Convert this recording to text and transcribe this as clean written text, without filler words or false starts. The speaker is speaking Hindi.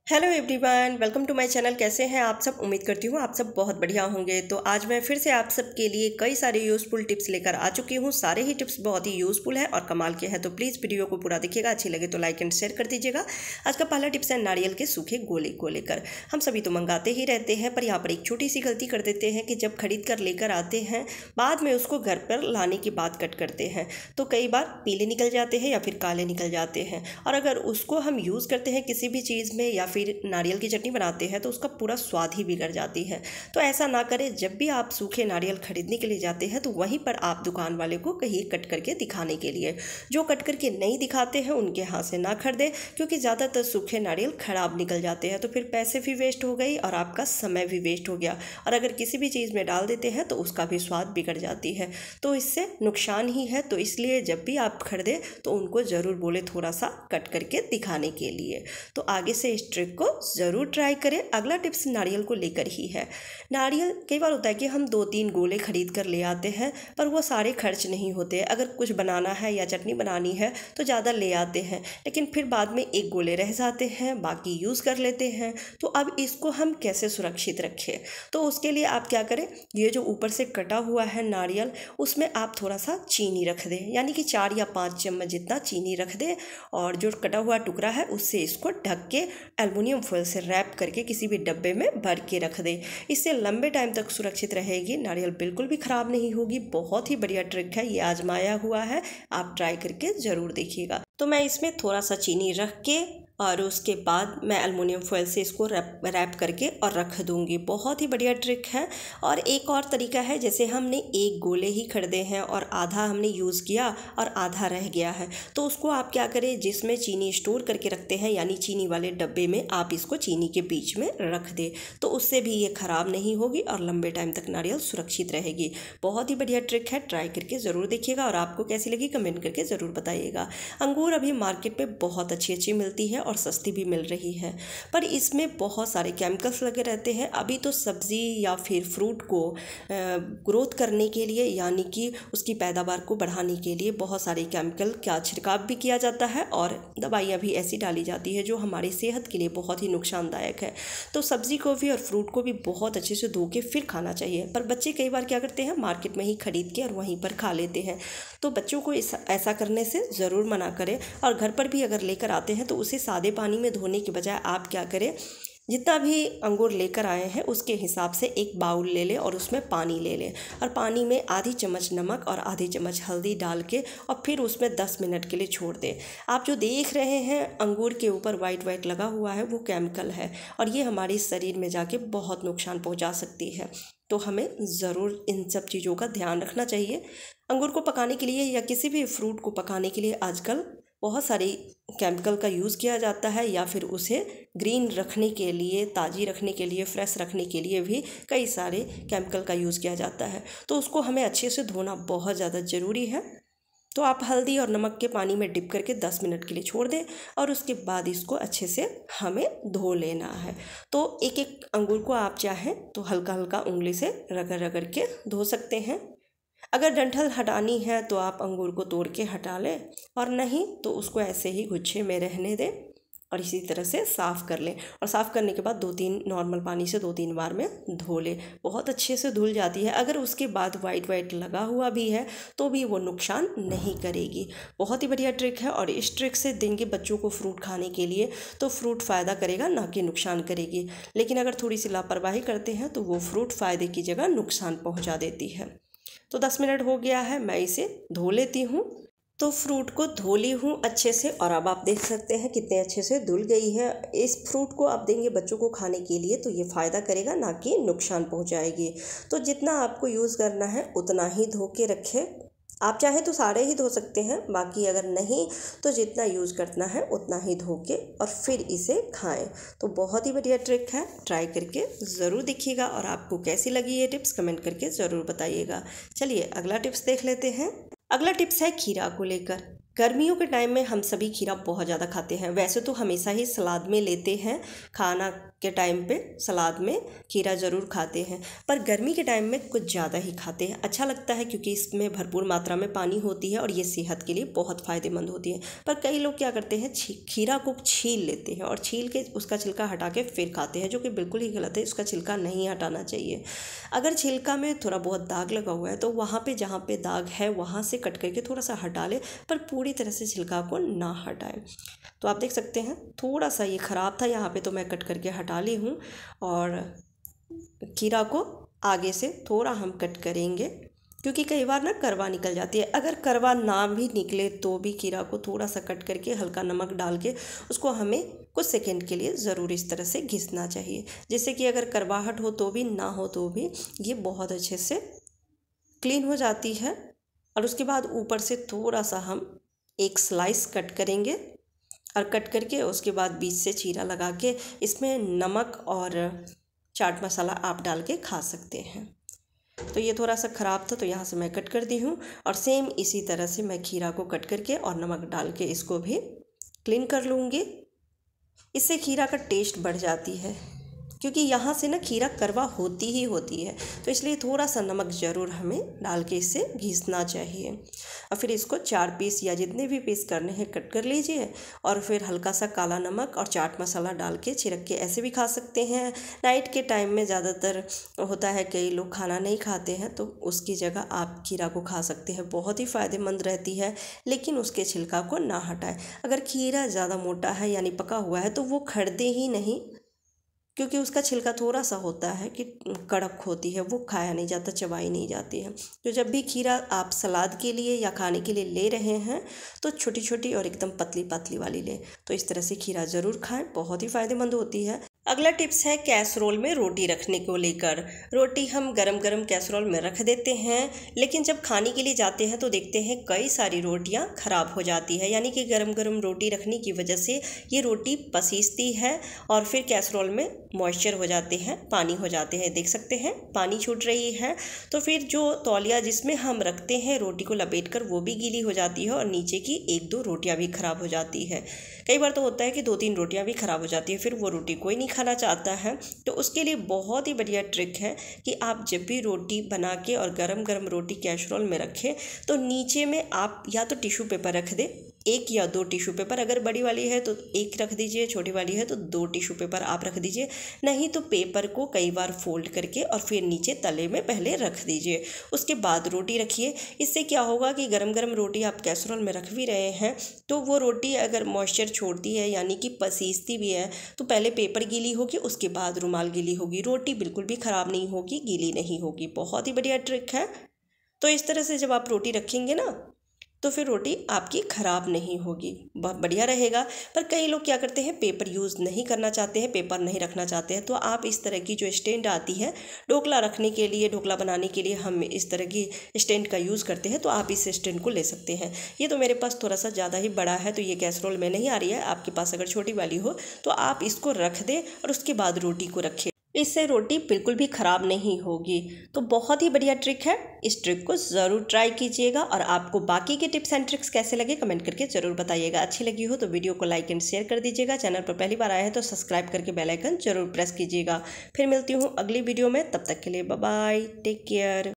Hello everyone, welcome to my channel. कैसे हैं आप सब? उम्मीद करती हूँ आप सब बहुत बढ़िया होंगे। तो आज मैं फिर से आप सब के लिए कई सारे यूज़फुल टिप्स लेकर आ चुकी हूँ। सारे ही टिप्स बहुत ही यूज़फुल है और कमाल के हैं, तो प्लीज़ वीडियो को पूरा देखिएगा। अच्छी लगे तो लाइक एंड शेयर कर दीजिएगा। आज का पहला टिप्स है नारियल के सूखे गोले को लेकर। हम सभी तो मंगाते ही रहते हैं, पर यहाँ पर एक छोटी सी गलती कर देते हैं कि जब खरीद कर लेकर आते हैं, बाद में उसको घर पर लाने की बात कट करते हैं तो कई बार पीले निकल जाते हैं या फिर काले निकल जाते हैं। और अगर उसको हम यूज़ करते हैं किसी भी चीज़ में या फिर नारियल की चटनी बनाते हैं तो उसका पूरा स्वाद ही बिगड़ जाती है। तो ऐसा ना करें। जब भी आप सूखे नारियल खरीदने के लिए जाते हैं तो वहीं पर आप दुकान वाले को कहिए कट करके दिखाने के लिए। जो कट करके नहीं दिखाते हैं उनके हाथ से ना खरीदें, क्योंकि ज़्यादातर सूखे नारियल ख़राब निकल जाते हैं। तो फिर पैसे भी वेस्ट हो गई और आपका समय भी वेस्ट हो गया। और अगर किसी भी चीज़ में डाल देते हैं तो उसका भी स्वाद बिगड़ जाती है, तो इससे नुकसान ही है। तो इसलिए जब भी आप खरीदें तो उनको ज़रूर बोले थोड़ा सा कट करके दिखाने के लिए। तो आगे से इस ट्रिक को ज़रूर ट्राई करें। अगला टिप्स नारियल को लेकर ही है। नारियल कई बार होता है कि हम 2-3 गोले खरीद कर ले आते हैं, पर वो सारे खर्च नहीं होते। अगर कुछ बनाना है या चटनी बनानी है तो ज़्यादा ले आते हैं, लेकिन फिर बाद में एक गोले रह जाते हैं, बाकी यूज़ कर लेते हैं। तो अब इसको हम कैसे सुरक्षित रखें? तो उसके लिए आप क्या करें, ये जो ऊपर से कटा हुआ है नारियल, उसमें आप थोड़ा सा चीनी रख दें, यानी कि 4 या 5 चम्मच जितना चीनी रख दें। और जो कटा हुआ टुकड़ा है उससे इसको ढक के एल्युमिनियम फॉयल से रैप करके किसी भी डब्बे में भर के रख दें। इससे लंबे टाइम तक सुरक्षित रहेगी, नारियल बिल्कुल भी ख़राब नहीं होगी। बहुत ही बढ़िया ट्रिक है, ये आजमाया हुआ है, आप ट्राई करके ज़रूर देखिएगा। तो मैं इसमें थोड़ा सा चीनी रख के और उसके बाद मैं एल्युमिनियम फॉयल से इसको रैप करके और रख दूंगी। बहुत ही बढ़िया ट्रिक है। और एक और तरीका है, जैसे हमने एक गोले ही खरीदे हैं और आधा हमने यूज़ किया और आधा रह गया है, तो उसको आप क्या करें, जिसमें चीनी स्टोर करके रखते हैं यानी चीनी वाले डब्बे में, आप इसको चीनी के बीच में रख दें। तो उससे भी ये ख़राब नहीं होगी और लंबे टाइम तक नारियल सुरक्षित रहेगी। बहुत ही बढ़िया ट्रिक है, ट्राई करके ज़रूर देखिएगा और आपको कैसी लगी कमेंट करके ज़रूर बताइएगा। अंगूर अभी मार्केट में बहुत अच्छी मिलती है और सस्ती भी मिल रही है, पर इसमें बहुत सारे केमिकल्स लगे रहते हैं। अभी तो सब्ज़ी या फिर फ्रूट को ग्रोथ करने के लिए, यानी कि उसकी पैदावार को बढ़ाने के लिए बहुत सारे केमिकल का छिड़काव भी किया जाता है और दवाइयाँ भी ऐसी डाली जाती है जो हमारी सेहत के लिए बहुत ही नुकसानदायक है। तो सब्ज़ी को भी और फ्रूट को भी बहुत अच्छे से धो के फिर खाना चाहिए। पर बच्चे कई बार क्या करते हैं, मार्केट में ही खरीद के और वहीं पर खा लेते हैं। तो बच्चों को ऐसा करने से ज़रूर मना करें। और घर पर भी अगर लेकर आते हैं तो उसे सादे पानी में धोने के बजाय आप क्या करें, जितना भी अंगूर लेकर आए हैं उसके हिसाब से एक बाउल ले लें और उसमें पानी ले लें और पानी में आधी चम्मच नमक और आधी चम्मच हल्दी डाल के और फिर उसमें 10 मिनट के लिए छोड़ दें। आप जो देख रहे हैं अंगूर के ऊपर वाइट वाइट लगा हुआ है, वो केमिकल है और ये हमारे शरीर में जाके बहुत नुकसान पहुंचा सकती है। तो हमें ज़रूर इन सब चीज़ों का ध्यान रखना चाहिए। अंगूर को पकाने के लिए या किसी भी फ्रूट को पकाने के लिए आजकल बहुत सारी केमिकल का यूज़ किया जाता है, या फिर उसे ग्रीन रखने के लिए, ताज़ी रखने के लिए, फ्रेश रखने के लिए भी कई सारे केमिकल का यूज़ किया जाता है। तो उसको हमें अच्छे से धोना बहुत ज़्यादा ज़रूरी है। तो आप हल्दी और नमक के पानी में डिप करके 10 मिनट के लिए छोड़ दें और उसके बाद इसको अच्छे से हमें धो लेना है। तो एक एक अंगूर को आप चाहें तो हल्का हल्का उंगली से रगड़ रगड़ के धो सकते हैं। अगर डंठल हटानी है तो आप अंगूर को तोड़ के हटा लें, और नहीं तो उसको ऐसे ही गुच्छे में रहने दें और इसी तरह से साफ़ कर लें। और साफ़ करने के बाद 2-3 नॉर्मल पानी से 2-3 बार में धो लें, बहुत अच्छे से धुल जाती है। अगर उसके बाद वाइट वाइट लगा हुआ भी है तो भी वो नुकसान नहीं करेगी। बहुत ही बढ़िया ट्रिक है और इस ट्रिक से देंगे बच्चों को फ्रूट खाने के लिए तो फ्रूट फ़ायदा करेगा, ना कि नुकसान करेगी। लेकिन अगर थोड़ी सी लापरवाही करते हैं तो वो फ्रूट फ़ायदे की जगह नुकसान पहुँचा देती है। तो 10 मिनट हो गया है, मैं इसे धो लेती हूँ। तो फ्रूट को धो ली हूँ अच्छे से और अब आप देख सकते हैं कितने अच्छे से धुल गई है। इस फ्रूट को आप देंगे बच्चों को खाने के लिए तो ये फ़ायदा करेगा, ना कि नुकसान पहुँचाएगी। तो जितना आपको यूज़ करना है उतना ही धो के रखें। आप चाहें तो सारे ही धो सकते हैं, बाकी अगर नहीं तो जितना यूज़ करना है उतना ही धो के और फिर इसे खाएं। तो बहुत ही बढ़िया ट्रिक है, ट्राई करके ज़रूर देखिएगा और आपको कैसी लगी ये टिप्स कमेंट करके ज़रूर बताइएगा। चलिए अगला टिप्स देख लेते हैं। अगला टिप्स है खीरा को लेकर। गर्मियों के टाइम में हम सभी खीरा बहुत ज़्यादा खाते हैं। वैसे तो हमेशा ही सलाद में लेते हैं, खाना के टाइम पे सलाद में खीरा ज़रूर खाते हैं, पर गर्मी के टाइम में कुछ ज़्यादा ही खाते हैं। अच्छा लगता है क्योंकि इसमें भरपूर मात्रा में पानी होती है और ये सेहत के लिए बहुत फ़ायदेमंद होती है। पर कई लोग क्या करते हैं, खीरा को छील लेते हैं और छील के उसका छिलका हटा के फिर खाते हैं, जो कि बिल्कुल ही गलत है। उसका छिलका नहीं हटाना चाहिए। अगर छिलका में थोड़ा बहुत दाग लगा हुआ है तो वहाँ पे जहाँ पे दाग है वहाँ से कट करके थोड़ा सा हटा ले, पर पूरी तरह से छिलका को ना हटाएं। तो आप देख सकते हैं थोड़ा सा ये ख़राब था, यहाँ पे तो मैं कट करके हटा ली हूँ। और खीरा को आगे से थोड़ा हम कट करेंगे क्योंकि कई बार ना करवा निकल जाती है। अगर करवा ना भी निकले तो भी खीरा को थोड़ा सा कट करके हल्का नमक डाल के उसको हमें कुछ सेकंड के लिए ज़रूर इस तरह से घिसना चाहिए, जिससे कि अगर करवाहट हो तो भी ना हो तो भी ये बहुत अच्छे से क्लीन हो जाती है। और उसके बाद ऊपर से थोड़ा सा हम एक स्लाइस कट करेंगे और कट करके उसके बाद बीच से चीरा लगा के इसमें नमक और चाट मसाला आप डाल के खा सकते हैं। तो ये थोड़ा सा ख़राब था तो यहाँ से मैं कट कर दी हूँ। और सेम इसी तरह से मैं खीरा को कट करके और नमक डाल के इसको भी क्लीन कर लूँगी। इससे खीरा का टेस्ट बढ़ जाती है, क्योंकि यहाँ से ना खीरा करवा होती ही होती है, तो इसलिए थोड़ा सा नमक ज़रूर हमें डाल के इसे घिसना चाहिए। और फिर इसको 4 पीस या जितने भी पीस करने हैं कट कर लीजिए और फिर हल्का सा काला नमक और चाट मसाला डाल के छिड़क के ऐसे भी खा सकते हैं। नाइट के टाइम में ज़्यादातर होता है कई लोग खाना नहीं खाते हैं, तो उसकी जगह आप खीरा को खा सकते हैं। बहुत ही फ़ायदेमंद रहती है, लेकिन उसके छिलका को ना हटाएं। अगर खीरा ज़्यादा मोटा है यानी पका हुआ है तो वो खरदे ही नहीं, क्योंकि उसका छिलका थोड़ा सा होता है कि कड़क होती है, वो खाया नहीं जाता, चबाई नहीं जाती है। तो जब भी खीरा आप सलाद के लिए या खाने के लिए ले रहे हैं तो छोटी छोटी और एकदम पतली पतली वाली लें। तो इस तरह से खीरा ज़रूर खाएं, बहुत ही फ़ायदेमंद होती है। अगला टिप्स है कैसरोल में रोटी रखने को लेकर। रोटी हम गरम गरम कैसरोल में रख देते हैं, लेकिन जब खाने के लिए जाते हैं तो देखते हैं कई सारी रोटियां ख़राब हो जाती है, यानी कि गरम गरम रोटी रखने की वजह से ये रोटी पसीजती है और फिर कैसरोल में मॉइस्चर हो जाते हैं, पानी हो जाते हैं। देख सकते हैं पानी छूट रही है। तो फिर जो तौलिया जिसमें हम रखते हैं रोटी को लपेट कर वो भी गीली हो जाती है और नीचे की 1-2 रोटियाँ भी ख़राब हो जाती है। कई बार तो होता है कि 2-3 रोटियाँ भी ख़राब हो जाती है, फिर वो रोटी कोई नहीं खाना चाहता है। तो उसके लिए बहुत ही बढ़िया ट्रिक है कि आप जब भी रोटी बना के और गरम गरम रोटी कैसरोल में रखें तो नीचे में आप या तो टिश्यू पेपर रख दें, 1 या 2 टिश्यू पेपर। अगर बड़ी वाली है तो 1 रख दीजिए, छोटी वाली है तो 2 टिश्यू पेपर आप रख दीजिए। नहीं तो पेपर को कई बार फोल्ड करके और फिर नीचे तले में पहले रख दीजिए, उसके बाद रोटी रखिए। इससे क्या होगा कि गरम गरम रोटी आप कैसरोल में रख भी रहे हैं तो वो रोटी अगर मॉइस्चर छोड़ती है यानी कि पसीजती भी है तो पहले पेपर गीली होगी, उसके बाद रुमाल गीली होगी, रोटी बिल्कुल भी ख़राब नहीं होगी, गीली नहीं होगी। बहुत ही बढ़िया ट्रिक है। तो इस तरह से जब आप रोटी रखेंगे ना तो फिर रोटी आपकी ख़राब नहीं होगी, बहुत बढ़िया रहेगा। पर कई लोग क्या करते हैं, पेपर यूज़ नहीं करना चाहते हैं, पेपर नहीं रखना चाहते हैं, तो आप इस तरह की जो स्टैंड आती है ढोकला रखने के लिए, ढोकला बनाने के लिए हम इस तरह की स्टैंड का यूज़ करते हैं, तो आप इस स्टैंड को ले सकते हैं। ये तो मेरे पास थोड़ा सा ज़्यादा ही बड़ा है तो ये कैसरोल में नहीं आ रही है। आपके पास अगर छोटी वाली हो तो आप इसको रख दें और उसके बाद रोटी को रखें, इससे रोटी बिल्कुल भी ख़राब नहीं होगी। तो बहुत ही बढ़िया ट्रिक है, इस ट्रिक को ज़रूर ट्राई कीजिएगा। और आपको बाकी के टिप्स एंड ट्रिक्स कैसे लगे कमेंट करके ज़रूर बताइएगा। अच्छी लगी हो तो वीडियो को लाइक एंड शेयर कर दीजिएगा। चैनल पर पहली बार आए हैं तो सब्सक्राइब करके बेल आइकन ज़रूर प्रेस कीजिएगा। फिर मिलती हूँ अगली वीडियो में, तब तक के लिए बाय बाय, टेक केयर।